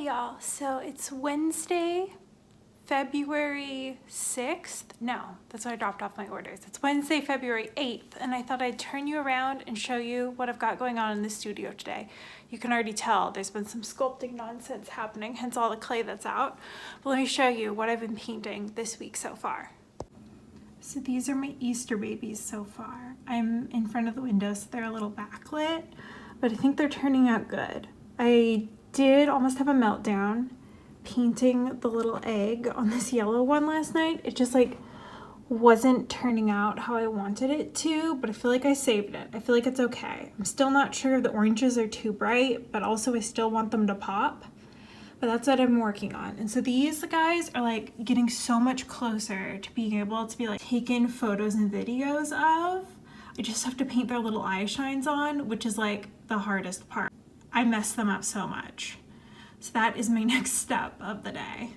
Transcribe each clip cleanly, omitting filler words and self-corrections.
Hey y'all, so it's Wednesday, February 6th. No, that's when I dropped off my orders. It's Wednesday, February 8th, and I thought I'd turn you around and show you what I've got going on in the studio today. You can already tell there's been some sculpting nonsense happening, hence all the clay that's out. But let me show you what I've been painting this week so far. So these are my Easter babies so far. I'm in front of the window, so they're a little backlit, but I think they're turning out good. I did almost have a meltdown painting the little egg on this yellow one last night. It just wasn't turning out how I wanted it to, but I feel like I saved it. I feel like it's okay. I'm still not sure if the oranges are too bright, but also I still want them to pop. But that's what I'm working on. And so these guys are getting so much closer to being able to be taken photos and videos of. I just have to paint their little eye shines on, which is the hardest part. I mess them up so much. So that is my next step of the day.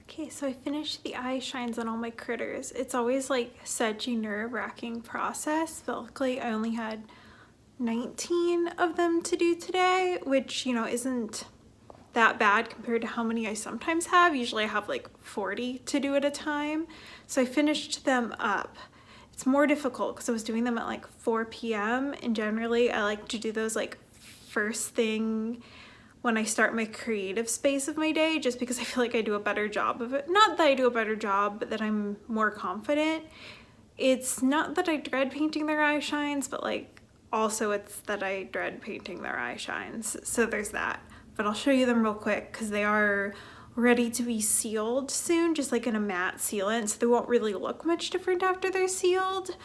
Okay, so I finished the eye shines on all my critters. It's always such a nerve-wracking process, but luckily I only had 19 of them to do today, which, isn't that bad compared to how many I sometimes have. Usually I have 40 to do at a time. So I finished them up. It's more difficult because I was doing them at 4 p.m. and generally I like to do those first thing when I start my creative space of my day, just because I feel like I do a better job of it. Not that I do a better job, but that I'm more confident. It's not that I dread painting their eye shines, but also it's that I dread painting their eye shines. So there's that. But I'll show you them real quick because they are ready to be sealed soon, just in a matte sealant, so they won't really look much different after they're sealed.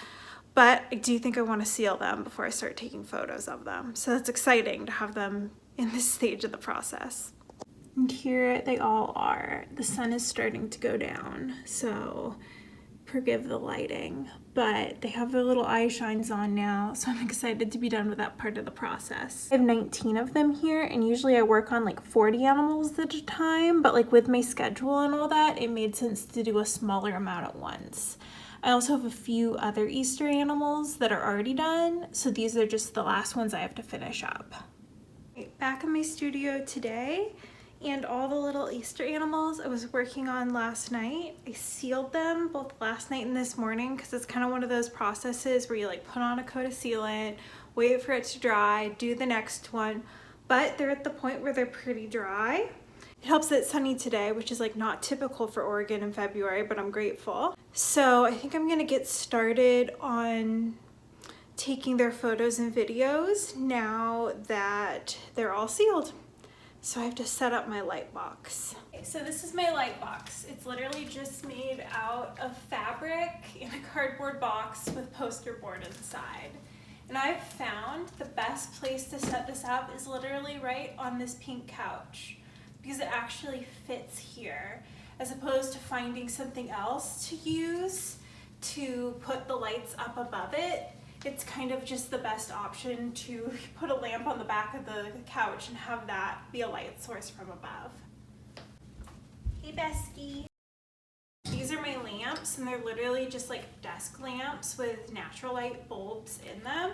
But I do think I want to seal them before I start taking photos of them. So that's exciting to have them in this stage of the process. And here they all are. The sun is starting to go down, so forgive the lighting, but they have their little eye shines on now, so I'm excited to be done with that part of the process. I have 19 of them here, and usually I work on 40 animals at a time, but with my schedule and all that, it made sense to do a smaller amount at once. I also have a few other Easter animals that are already done, so these are just the last ones I have to finish up. Back in my studio today, and all the little Easter animals I was working on last night, I sealed them both last night and this morning because it's kind of one of those processes where you put on a coat of sealant, wait for it to dry, do the next one, but they're at the point where they're pretty dry. It helps that it's sunny today, which is not typical for Oregon in February, but I'm grateful. So I think I'm gonna get started on taking their photos and videos now that they're all sealed. So I have to set up my light box. Okay, so this is my light box. It's literally just made out of fabric in a cardboard box with poster board inside. And I've found the best place to set this up is literally right on this pink couch because it actually fits here, as opposed to finding something else to use to put the lights up above it. It's kind of just the best option to put a lamp on the back of the couch and have that be a light source from above. Hey bestie. These are my lamps, and they're literally just desk lamps with natural light bulbs in them.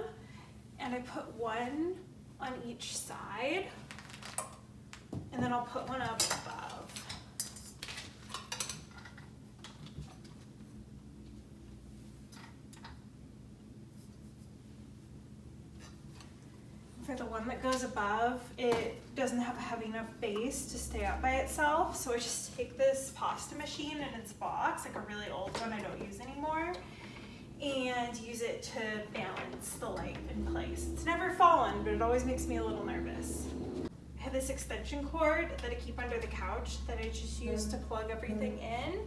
And I put one on each side, and then I'll put one up above. For for the one that goes above, it doesn't have a heavy enough base to stay up by itself. So I just take this pasta machine in its box, like a really old one I don't use anymore, and use it to balance the light in place. It's never fallen, but it always makes me a little nervous. I have this extension cord that I keep under the couch that I just use to plug everything in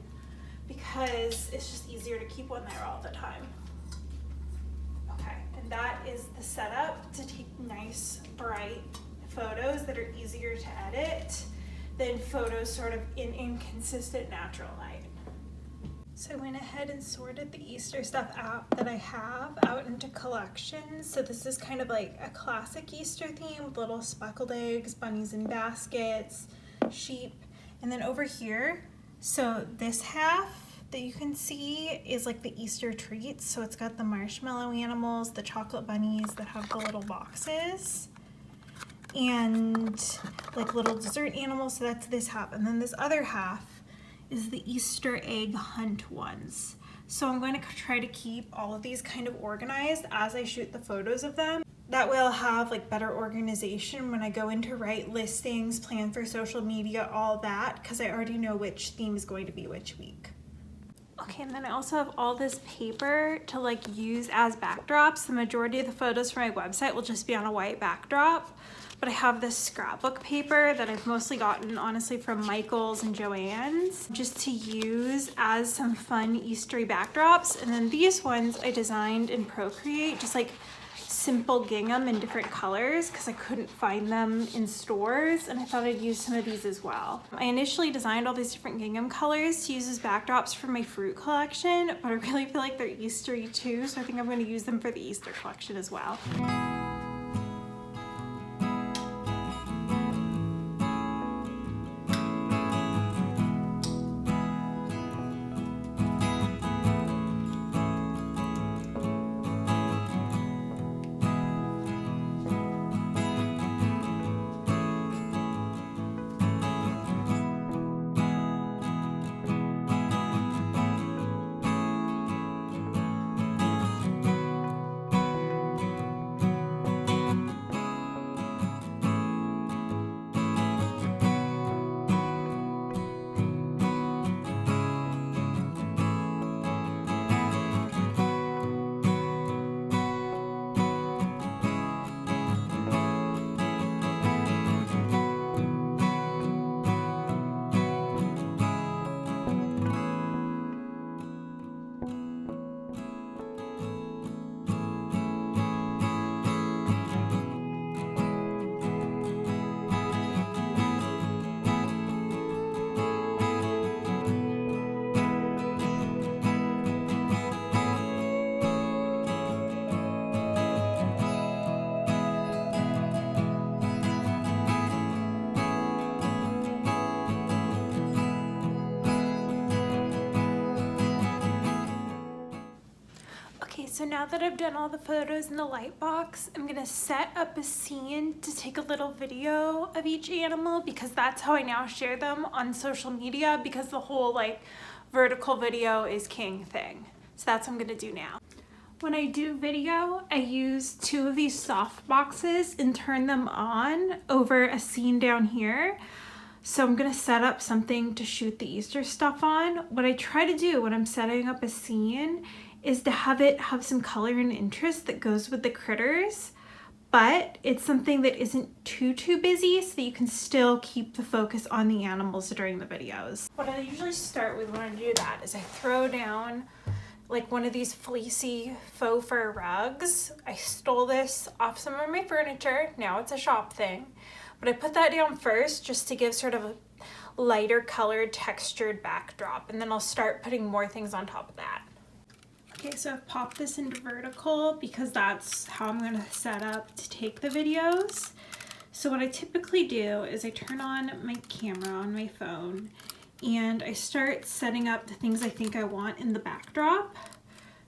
because it's just easier to keep one there all the time. Okay, and that is the setup to take nice, bright photos that are easier to edit than photos sort of in inconsistent natural light. So I went ahead and sorted the Easter stuff out that I have out into collections. So this is kind of like a classic Easter theme with little speckled eggs, bunnies in baskets, sheep. And then over here, so this half that you can see is like the Easter treats. So it's got the marshmallow animals, the chocolate bunnies that have the little boxes, and like little dessert animals. So that's this half. And then this other half is the Easter egg hunt ones. So I'm going to try to keep all of these kind of organized as I shoot the photos of them. That way I'll have like better organization when I go in to write listings, plan for social media, all that, because I already know which theme is going to be which week. Okay, and then I also have all this paper to like use as backdrops. The majority of the photos for my website will just be on a white backdrop, but I have this scrapbook paper that I've mostly gotten honestly from Michael's and Joann's just to use as some fun Eastery backdrops. And then these ones I designed in Procreate, just like simple gingham in different colors because I couldn't find them in stores, and I thought I'd use some of these as well. I initially designed all these different gingham colors to use as backdrops for my fruit collection, but I really feel like they're Eastery too, so I think I'm going to use them for the Easter collection as well. So now that I've done all the photos in the lightbox, I'm gonna set up a scene to take a little video of each animal because that's how I now share them on social media, because the whole like vertical video is king thing. So that's what I'm gonna do now. When I do video, I use two of these soft boxes and turn them on over a scene down here. So I'm gonna set up something to shoot the Easter stuff on. What I try to do when I'm setting up a scene is to have it have some color and interest that goes with the critters, but it's something that isn't too busy so that you can still keep the focus on the animals during the videos. What I usually start with when I do that is I throw down like one of these fleecy faux fur rugs. I stole this off some of my furniture. Now it's a shop thing, but I put that down first just to give sort of a lighter colored textured backdrop, and then I'll start putting more things on top of that. Okay, so I've popped this into vertical because that's how I'm gonna set up to take the videos. So what I typically do is I turn on my camera on my phone and I start setting up the things I think I want in the backdrop.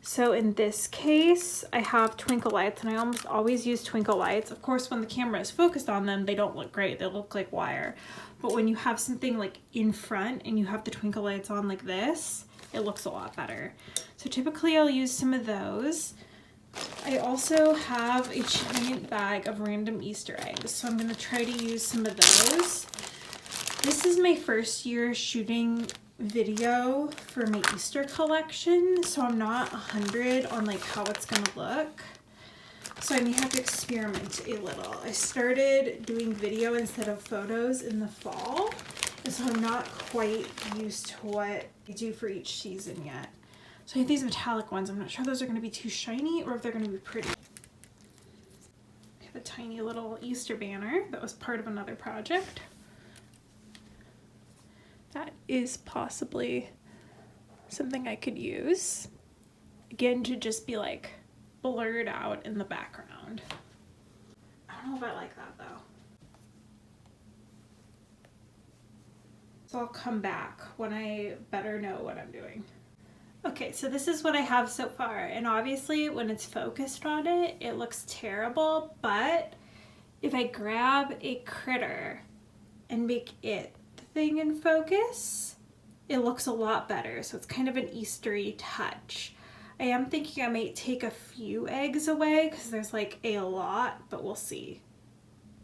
So in this case, I have twinkle lights, and I almost always use twinkle lights. Of course, when the camera is focused on them, they don't look great. They look like wire. But when you have something like in front and you have the twinkle lights on like this, it looks a lot better. So typically I'll use some of those. I also have a giant bag of random Easter eggs, so I'm going to try to use some of those. This is my first year shooting video for my Easter collection, so I'm not 100 on like how it's going to look. So I may have to experiment a little. I started doing video instead of photos in the fall, and so I'm not quite used to what I do for each season yet. So I have these metallic ones. I'm not sure those are going to be too shiny or if they're going to be pretty. I have a tiny little Easter banner that was part of another project. That is possibly something I could use. Again, to just be like blurred out in the background. I don't know if I like that though. So I'll come back when I better know what I'm doing. Okay, so this is what I have so far, and obviously when it's focused on it, it looks terrible, but if I grab a critter and make it the thing in focus, it looks a lot better. So it's kind of an Eastery touch. I am thinking I might take a few eggs away because there's like a lot, but we'll see.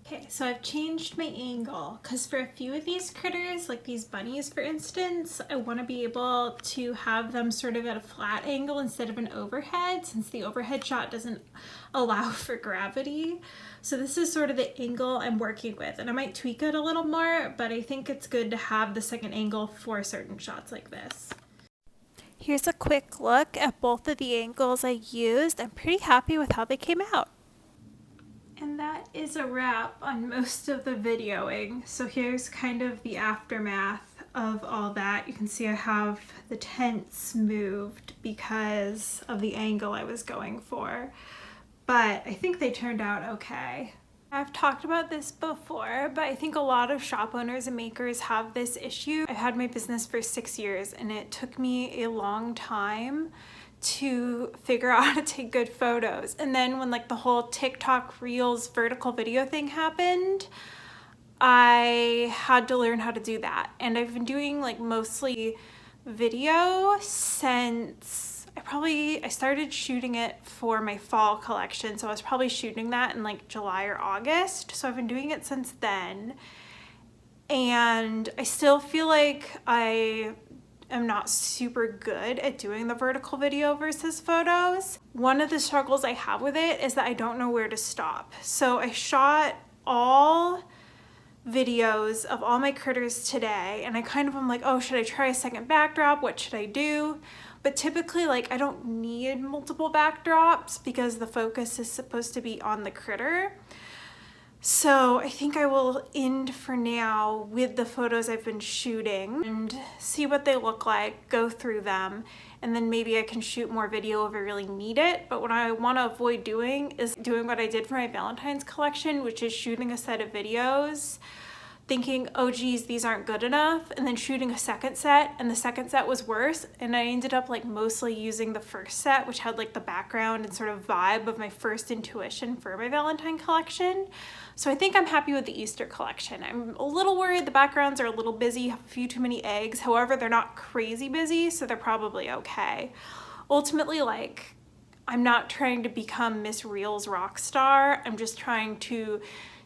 Okay, so I've changed my angle because for a few of these critters, like these bunnies for instance, I want to be able to have them sort of at a flat angle instead of an overhead, since the overhead shot doesn't allow for gravity. So this is sort of the angle I'm working with, and I might tweak it a little more, but I think it's good to have the second angle for certain shots like this. Here's a quick look at both of the angles I used. I'm pretty happy with how they came out. And that is a wrap on most of the videoing. So here's kind of the aftermath of all that. You can see I have the tents moved because of the angle I was going for, but I think they turned out okay. I've talked about this before, but I think a lot of shop owners and makers have this issue. I've had my business for 6 years and it took me a long time to figure out how to take good photos. And then when like the whole TikTok Reels vertical video thing happened, I had to learn how to do that. And I've been doing like mostly video since I started shooting it for my fall collection. So I was probably shooting that in like July or August. So I've been doing it since then. And I still feel like I'm not super good at doing the vertical video versus photos. One of the struggles I have with it is that I don't know where to stop. So I shot all videos of all my critters today, and I kind of am like, oh, should I try a second backdrop? What should I do? But typically, like, I don't need multiple backdrops because the focus is supposed to be on the critter. So I think I will end for now with the photos I've been shooting and see what they look like, go through them, and then maybe I can shoot more video if I really need it. But what I want to avoid doing is doing what I did for my Valentine's collection, which is shooting a set of videos, thinking, oh geez, these aren't good enough, and then shooting a second set, and the second set was worse, and I ended up like mostly using the first set, which had like the background and sort of vibe of my first intuition for my Valentine collection. So I think I'm happy with the Easter collection. I'm a little worried the backgrounds are a little busy, have a few too many eggs. However, they're not crazy busy, so they're probably okay. Ultimately, like, I'm not trying to become Miss Reels rock star. I'm just trying to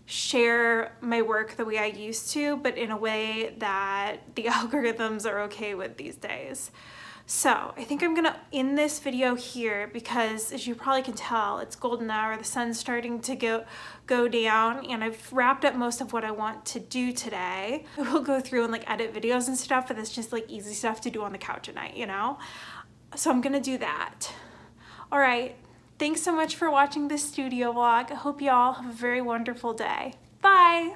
share my work the way I used to, but in a way that the algorithms are okay with these days. So I think I'm gonna end this video here because, as you probably can tell, it's golden hour, the sun's starting to go down, and I've wrapped up most of what I want to do today. I will go through and like edit videos and stuff, but it's just like easy stuff to do on the couch at night, you know? So I'm gonna do that. All right, thanks so much for watching this studio vlog. I hope you all have a very wonderful day. Bye.